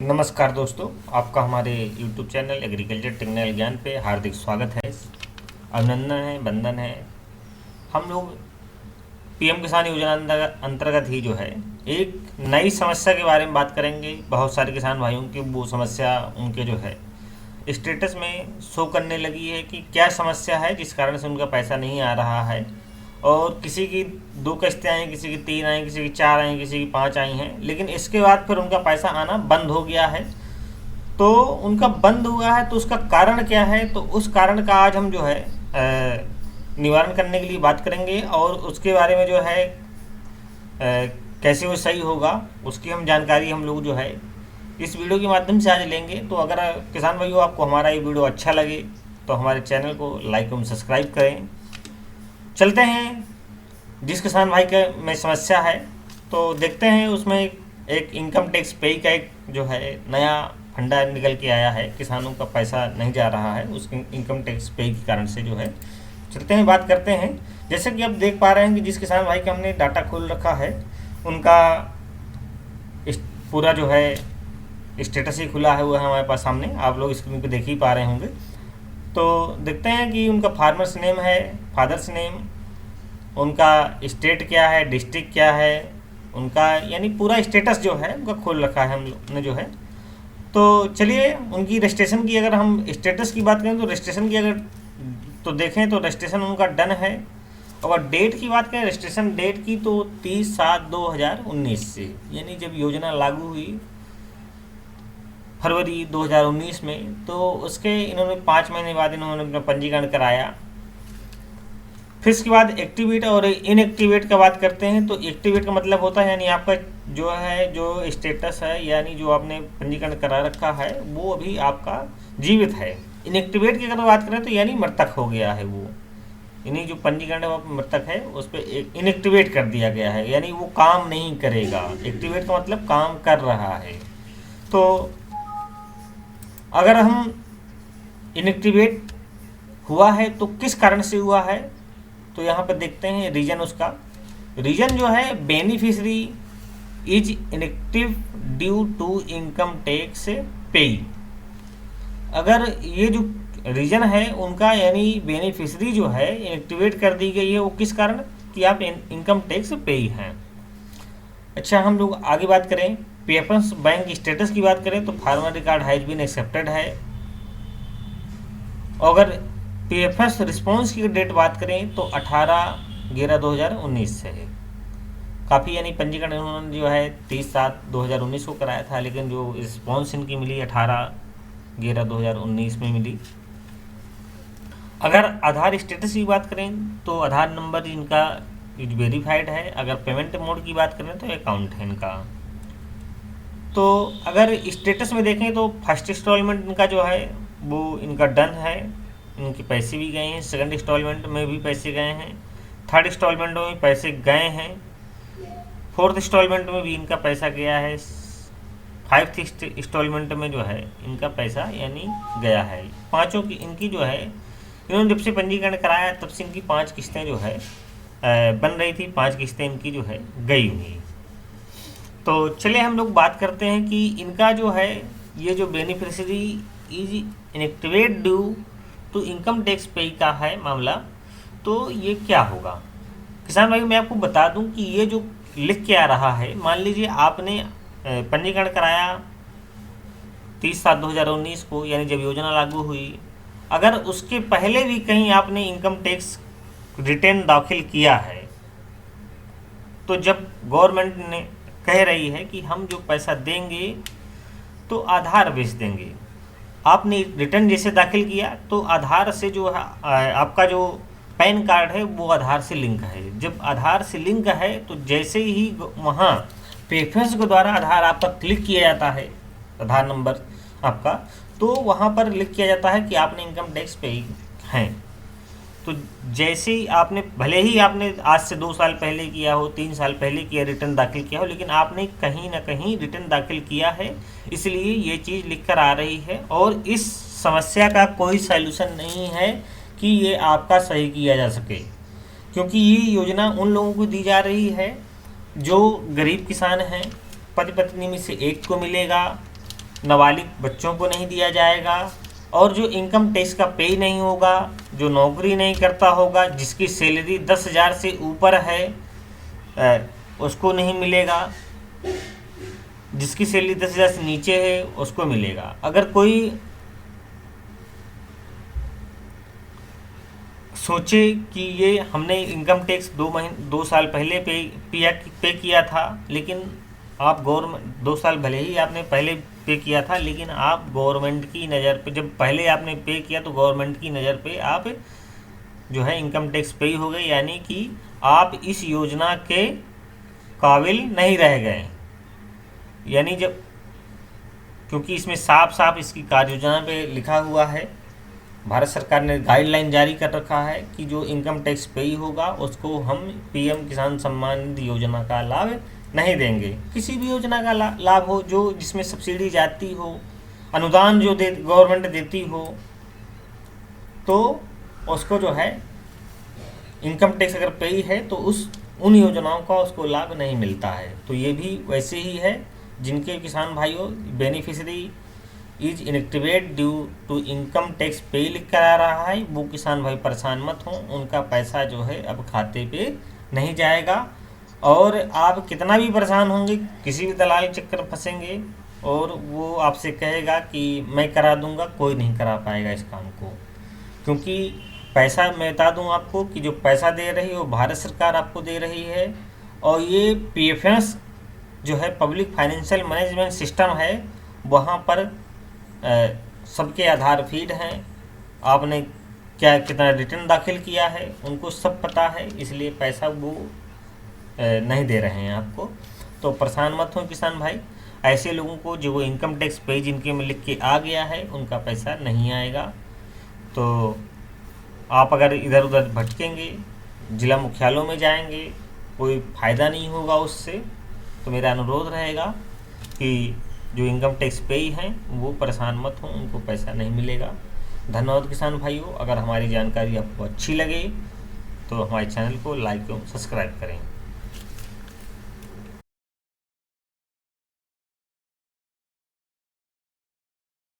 नमस्कार दोस्तों, आपका हमारे YouTube चैनल एग्रीकल्चर टेक्निकल ज्ञान पे हार्दिक स्वागत है। अभिनंदन है, वंदन है। हम लोग पीएम किसान योजना अंतर्गत ही जो है एक नई समस्या के बारे में बात करेंगे। बहुत सारे किसान भाइयों की वो समस्या उनके जो है स्टेटस में शो करने लगी है कि क्या समस्या है जिस कारण से उनका पैसा नहीं आ रहा है। और किसी की 2 किस्तें आई, किसी की 3 आई, किसी की 4 आई, किसी की 5 आई हैं, लेकिन इसके बाद फिर उनका पैसा आना बंद हो गया है। तो उनका बंद हुआ है तो उसका कारण क्या है, तो उस कारण का आज हम जो है निवारण करने के लिए बात करेंगे और उसके बारे में जो है कैसे वो सही होगा उसकी हम जानकारी हम लोग जो है इस वीडियो के माध्यम से आज लेंगे। तो अगर किसान भाइयों आपको हमारा ये वीडियो अच्छा लगे तो हमारे चैनल को लाइक एवं सब्सक्राइब करें। चलते हैं जिस किसान भाई के में समस्या है तो देखते हैं उसमें एक इनकम टैक्स पे का एक जो है नया फंडा निकल के आया है। किसानों का पैसा नहीं जा रहा है उस इनकम टैक्स पे के कारण से जो है। चलते हैं बात करते हैं। जैसे कि आप देख पा रहे हैं कि जिस किसान भाई का हमने डाटा खोल रखा है उनका पूरा जो है स्टेटस ही खुला है, वो है हमारे पास सामने, आप लोग स्क्रीन पे देख ही पा रहे होंगे। तो देखते हैं कि उनका फार्मर्स नेम है, फादर्स नेम, उनका स्टेट क्या है, डिस्ट्रिक्ट क्या है, उनका यानी पूरा स्टेटस जो है उनका खोल रखा है हम लोग ने जो है। तो चलिए उनकी रजिस्ट्रेशन की अगर हम स्टेटस की बात करें तो रजिस्ट्रेशन की अगर तो देखें तो रजिस्ट्रेशन उनका डन है। और डेट की बात करें रजिस्ट्रेशन डेट की तो 30/7/2019 से, यानी जब योजना लागू हुई फरवरी 2019 में, तो उसके इन्होंने 5 महीने बाद इन्होंने अपना पंजीकरण कराया। फिर इसके बाद एक्टिवेट और इनएक्टिवेट का बात करते हैं तो एक्टिवेट का मतलब होता है यानी आपका जो है जो स्टेटस है यानी जो आपने पंजीकरण करा रखा है वो अभी आपका जीवित है। इनएक्टिवेट की अगर बात करें तो यानी मृतक हो गया है वो, यानी जो पंजीकरण है वो मृतक है, उस पर इनएक्टिवेट कर दिया गया है यानी वो काम नहीं करेगा। एक्टिवेट का मतलब काम कर रहा है। तो अगर हम इनएक्टिवेट हुआ है तो किस कारण से हुआ है तो यहाँ पर देखते हैं रीजन। उसका रीजन जो है beneficiary is inactive due to income tax payee. अगर ये जो रीजन है उनका यानी बेनिफिशियरी जो है इनएक्टिवेट कर दी गई है, वो किस कारण कि आप इनकम टैक्स पेई हैं। अच्छा, हम लोग आगे बात करें पीएफएस बैंक स्टेटस की बात करें तो farmer record has been accepted है। अगर पीएफएस रिस्पॉन्स की डेट बात करें तो 18/11/2019 से है। काफ़ी यानी पंजीकरण उन्होंने जो है 30/7/2019 को कराया था, लेकिन जो रिस्पॉन्स इनकी मिली 18/11/2019 में मिली। अगर आधार स्टेटस की बात करें तो आधार नंबर इनका वेरीफाइड है। अगर पेमेंट मोड की बात करें तो अकाउंट है इनका। तो अगर स्टेटस में देखें तो फर्स्ट इंस्टॉलमेंट इनका जो है वो इनका डन है, इनके पैसे भी गए हैं। सेकंड इंस्टॉलमेंट में भी पैसे गए हैं, थर्ड इंस्टॉलमेंट में भी पैसे गए हैं, फोर्थ इंस्टॉलमेंट में भी इनका पैसा गया है, 5th इंस्टॉलमेंट में जो है इनका पैसा यानी गया है। पाँचों की इनकी जो है इन्होंने जब से पंजीकरण कराया तब से इनकी 5 किस्तें जो है बन रही थी, 5 किस्तें इनकी जो है गई हुई। तो चलिए हम लोग बात करते हैं कि इनका जो है ये जो beneficiary is inactivate due to income tax pay का है मामला, तो ये क्या होगा। किसान भाई मैं आपको बता दूं कि ये जो लिख के आ रहा है, मान लीजिए आपने पंजीकरण कराया 30/7/2019 को यानी जब योजना लागू हुई। अगर उसके पहले भी कहीं आपने इनकम टैक्स रिटर्न दाखिल किया है तो जब गवर्नमेंट ने कह रही है कि हम जो पैसा देंगे तो आधार बेच देंगे, आपने रिटर्न जैसे दाखिल किया तो आधार से जो है आपका जो पैन कार्ड है वो आधार से लिंक है। जब आधार से लिंक है तो जैसे ही वहाँ पीएफएस के द्वारा आधार आपका क्लिक किया जाता है, आधार नंबर आपका, तो वहाँ पर लिख किया जाता है कि आपने इनकम टैक्स पे हैं। तो जैसे ही आपने भले ही आपने आज से 2 साल पहले किया हो, 3 साल पहले किया रिटर्न दाखिल किया हो, लेकिन आपने कहीं ना कहीं रिटर्न दाखिल किया है, इसलिए ये चीज़ लिख कर आ रही है। और इस समस्या का कोई सॉल्यूशन नहीं है कि ये आपका सही किया जा सके, क्योंकि ये योजना उन लोगों को दी जा रही है जो गरीब किसान हैं, पति पत्नी में से एक को मिलेगा, नाबालिग बच्चों को नहीं दिया जाएगा, और जो इनकम टैक्स का पे नहीं होगा, जो नौकरी नहीं करता होगा, जिसकी सैलरी 10,000 से ऊपर है उसको नहीं मिलेगा, जिसकी सैलरी 10,000 से नीचे है उसको मिलेगा। अगर कोई सोचे कि ये हमने इनकम टैक्स 2 साल पहले पे किया था, लेकिन आप गवर्नमेंट 2 साल भले ही आपने पहले पे किया था, लेकिन आप गवर्नमेंट की नज़र पे जब पहले आपने पे किया तो गवर्नमेंट की नज़र पे आप जो है इनकम टैक्स पे हो गए, यानी कि आप इस योजना के काबिल नहीं रह गए। यानी जब, क्योंकि इसमें साफ साफ इसकी कार्य योजना पे लिखा हुआ है, भारत सरकार ने गाइडलाइन जारी कर रखा है कि जो इनकम टैक्स पेई होगा उसको हम पीएम किसान सम्मान निधि योजना का लाभ नहीं देंगे। किसी भी योजना का लाभ हो जो जिसमें सब्सिडी जाती हो, अनुदान जो गवर्नमेंट देती हो, तो उसको जो है इनकम टैक्स अगर पेई है तो उन योजनाओं का उसको लाभ नहीं मिलता है। तो ये भी वैसे ही है, जिनके किसान भाइयों beneficiary is inactivate due to income tax pay लिख कर आ रहा है, वो किसान भाई परेशान मत हों, उनका पैसा जो है अब खाते पे नहीं जाएगा। और आप कितना भी परेशान होंगे, किसी भी दलाल चक्कर फंसेंगे और वो आपसे कहेगा कि मैं करा दूंगा, कोई नहीं करा पाएगा इस काम को। क्योंकि पैसा, मैं बता दूं आपको कि जो पैसा दे रही है वो भारत सरकार आपको दे रही है, और ये पीएफएस जो है पब्लिक फाइनेंशियल मैनेजमेंट सिस्टम है, वहाँ पर सबके आधार फीड हैं, आपने क्या कितना रिटर्न दाखिल किया है उनको सब पता है, इसलिए पैसा वो नहीं दे रहे हैं आपको। तो परेशान मत हो किसान भाई, ऐसे लोगों को जो वो इनकम टैक्स पे जिनके में लिख के आ गया है उनका पैसा नहीं आएगा। तो आप अगर इधर उधर भटकेंगे, जिला मुख्यालयों में जाएंगे, कोई फ़ायदा नहीं होगा उससे। तो मेरा अनुरोध रहेगा कि जो इनकम टैक्स पेई हैं वो परेशान मत हों, उनको पैसा नहीं मिलेगा। धन्यवाद किसान भाइयों। अगर हमारी जानकारी आपको अच्छी लगे तो हमारे चैनल को लाइक एवं सब्सक्राइब करें।